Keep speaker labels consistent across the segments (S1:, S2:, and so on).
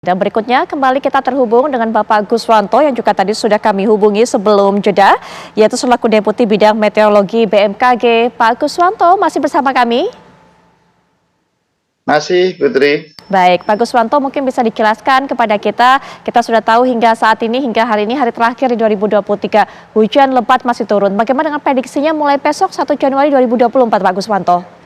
S1: Dan berikutnya kembali kita terhubung dengan Bapak Guswanto yang juga tadi sudah kami hubungi sebelum jeda, yaitu selaku Deputi Bidang Meteorologi BMKG. Pak Guswanto masih bersama kami?
S2: Masih, Putri.
S1: Baik, Pak Guswanto mungkin bisa dijelaskan kepada kita sudah tahu hingga saat ini, hingga hari ini, hari terakhir di 2023, hujan lebat masih turun. Bagaimana dengan prediksinya mulai besok 1 Januari 2024, Pak Guswanto?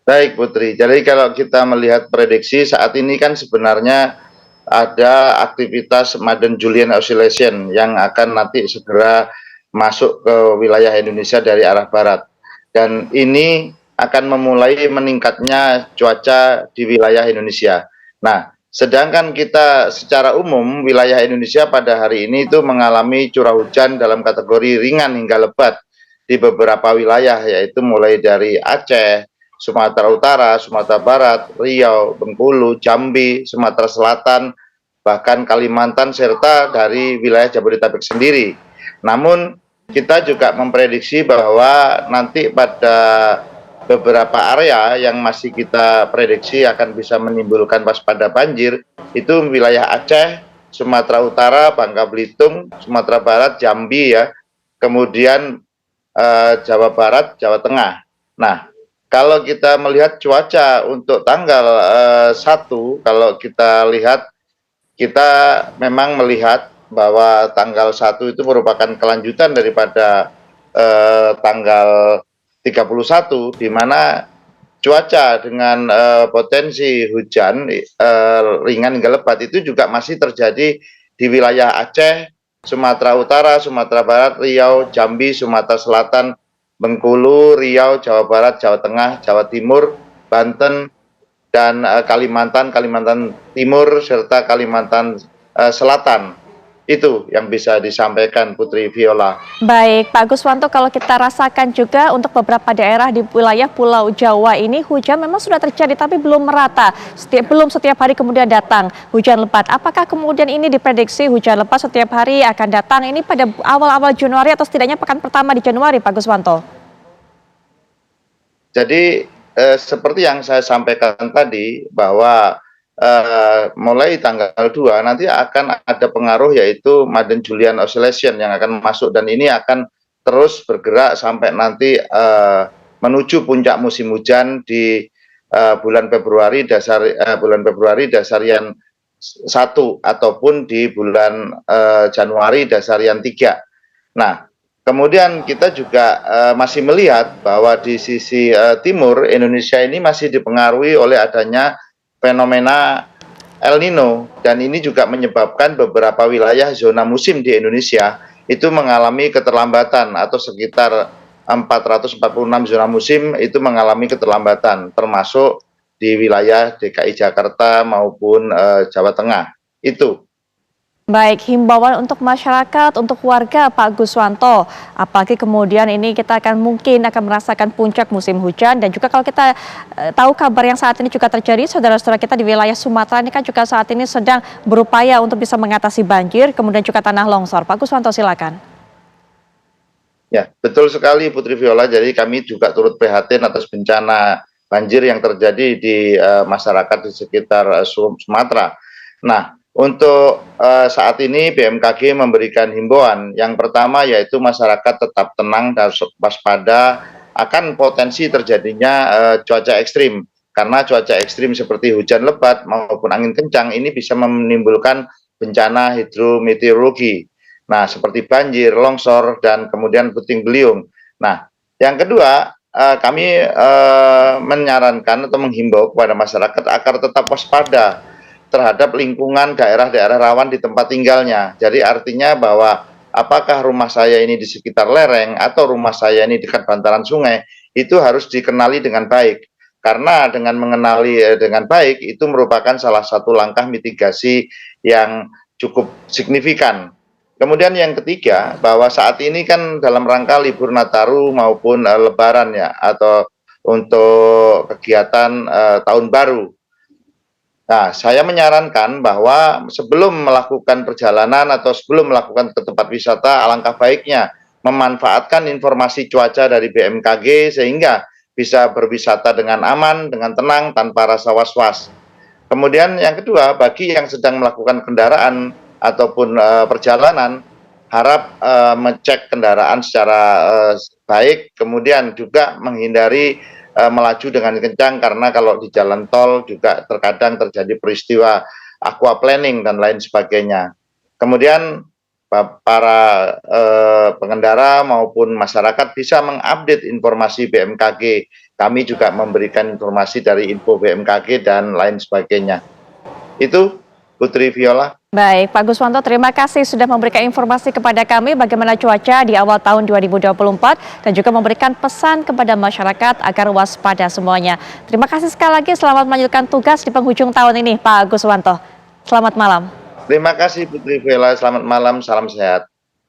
S2: Baik, Putri. Jadi kalau kita melihat prediksi saat ini kan sebenarnya ada aktivitas Madden-Julian Oscillation yang akan nanti segera masuk ke wilayah Indonesia dari arah barat. Dan ini akan memulai meningkatnya cuaca di wilayah Indonesia. Nah, sedangkan kita secara umum wilayah Indonesia pada hari ini itu mengalami curah hujan dalam kategori ringan hingga lebat di beberapa wilayah, yaitu mulai dari Aceh, Sumatera Utara, Sumatera Barat, Riau, Bengkulu, Jambi, Sumatera Selatan, bahkan Kalimantan, serta dari wilayah Jabodetabek sendiri. Namun kita juga memprediksi bahwa nanti pada beberapa area yang masih kita prediksi akan bisa menimbulkan waspada banjir, itu wilayah Aceh, Sumatera Utara, Bangka Belitung, Sumatera Barat, Jambi ya, kemudian Jawa Barat, Jawa Tengah. Nah, kalau kita melihat cuaca untuk tanggal 1, kalau kita lihat, kita memang melihat bahwa tanggal 1 itu merupakan kelanjutan daripada tanggal 31, di mana cuaca dengan potensi hujan ringan hingga lebat itu juga masih terjadi di wilayah Aceh, Sumatera Utara, Sumatera Barat, Riau, Jambi, Sumatera Selatan, Bengkulu, Riau, Jawa Barat, Jawa Tengah, Jawa Timur, Banten, dan Kalimantan, Kalimantan Timur, serta Kalimantan Selatan. Itu yang bisa disampaikan, Putri Viola.
S1: Baik, Pak Guswanto, kalau kita rasakan juga untuk beberapa daerah di wilayah Pulau Jawa ini hujan memang sudah terjadi tapi belum merata. Belum setiap hari kemudian datang hujan lebat. Apakah kemudian ini diprediksi hujan lebat setiap hari akan datang ini pada awal-awal Januari atau setidaknya pekan pertama di Januari, Pak Guswanto?
S2: Jadi seperti yang saya sampaikan tadi bahwa mulai tanggal 2 nanti akan ada pengaruh, yaitu Madden-Julian Oscillation yang akan masuk, dan ini akan terus bergerak sampai nanti menuju puncak musim hujan di bulan Februari dasarian 1 ataupun di bulan Januari dasarian 3. Nah, kemudian kita juga masih melihat bahwa di sisi timur Indonesia ini masih dipengaruhi oleh adanya fenomena El Nino, dan ini juga menyebabkan beberapa wilayah zona musim di Indonesia itu mengalami keterlambatan, atau sekitar 446 zona musim itu mengalami keterlambatan, termasuk di wilayah DKI Jakarta maupun Jawa Tengah. Itu.
S1: Baik, himbauan untuk masyarakat, untuk warga, Pak Guswanto. Apalagi kemudian ini kita mungkin akan merasakan puncak musim hujan, dan juga kalau kita tahu kabar yang saat ini juga terjadi, saudara-saudara kita di wilayah Sumatera ini kan juga saat ini sedang berupaya untuk bisa mengatasi banjir, kemudian juga tanah longsor. Pak Guswanto, silakan.
S2: Ya, betul sekali, Putri Viola. Jadi kami juga turut prihatin atas bencana banjir yang terjadi di masyarakat di sekitar Sumatera. Nah, untuk saat ini BMKG memberikan himbauan. Yang pertama yaitu masyarakat tetap tenang dan waspada akan potensi terjadinya cuaca ekstrim. Karena cuaca ekstrim seperti hujan lebat maupun angin kencang ini bisa menimbulkan bencana hidrometeorologi. Nah, seperti banjir, longsor, dan kemudian puting beliung. Nah, yang kedua, kami menyarankan atau menghimbau kepada masyarakat agar tetap waspada terhadap lingkungan daerah-daerah rawan di tempat tinggalnya. Jadi artinya bahwa apakah rumah saya ini di sekitar lereng atau rumah saya ini dekat bantaran sungai, itu harus dikenali dengan baik. Karena dengan mengenali dengan baik itu merupakan salah satu langkah mitigasi yang cukup signifikan. Kemudian yang ketiga, bahwa saat ini kan dalam rangka libur Nataru maupun Lebaran ya, atau untuk kegiatan tahun baru. Nah, saya menyarankan bahwa sebelum melakukan perjalanan atau sebelum melakukan ke tempat wisata, alangkah baiknya memanfaatkan informasi cuaca dari BMKG sehingga bisa berwisata dengan aman, dengan tenang, tanpa rasa was-was. Kemudian yang kedua, bagi yang sedang melakukan kendaraan ataupun perjalanan, harap mengecek kendaraan secara baik, kemudian juga menghindari melaju dengan kencang karena kalau di jalan tol juga terkadang terjadi peristiwa aquaplaning dan lain sebagainya. Kemudian para pengendara maupun masyarakat bisa mengupdate informasi BMKG. Kami juga memberikan informasi dari info BMKG dan lain sebagainya. Itu Putri Viola.
S1: Baik, Pak Guswanto, terima kasih sudah memberikan informasi kepada kami bagaimana cuaca di awal tahun 2024 dan juga memberikan pesan kepada masyarakat agar waspada semuanya. Terima kasih sekali lagi, selamat melanjutkan tugas di penghujung tahun ini, Pak Guswanto. Selamat malam.
S2: Terima kasih Putri Viola, selamat malam, salam sehat.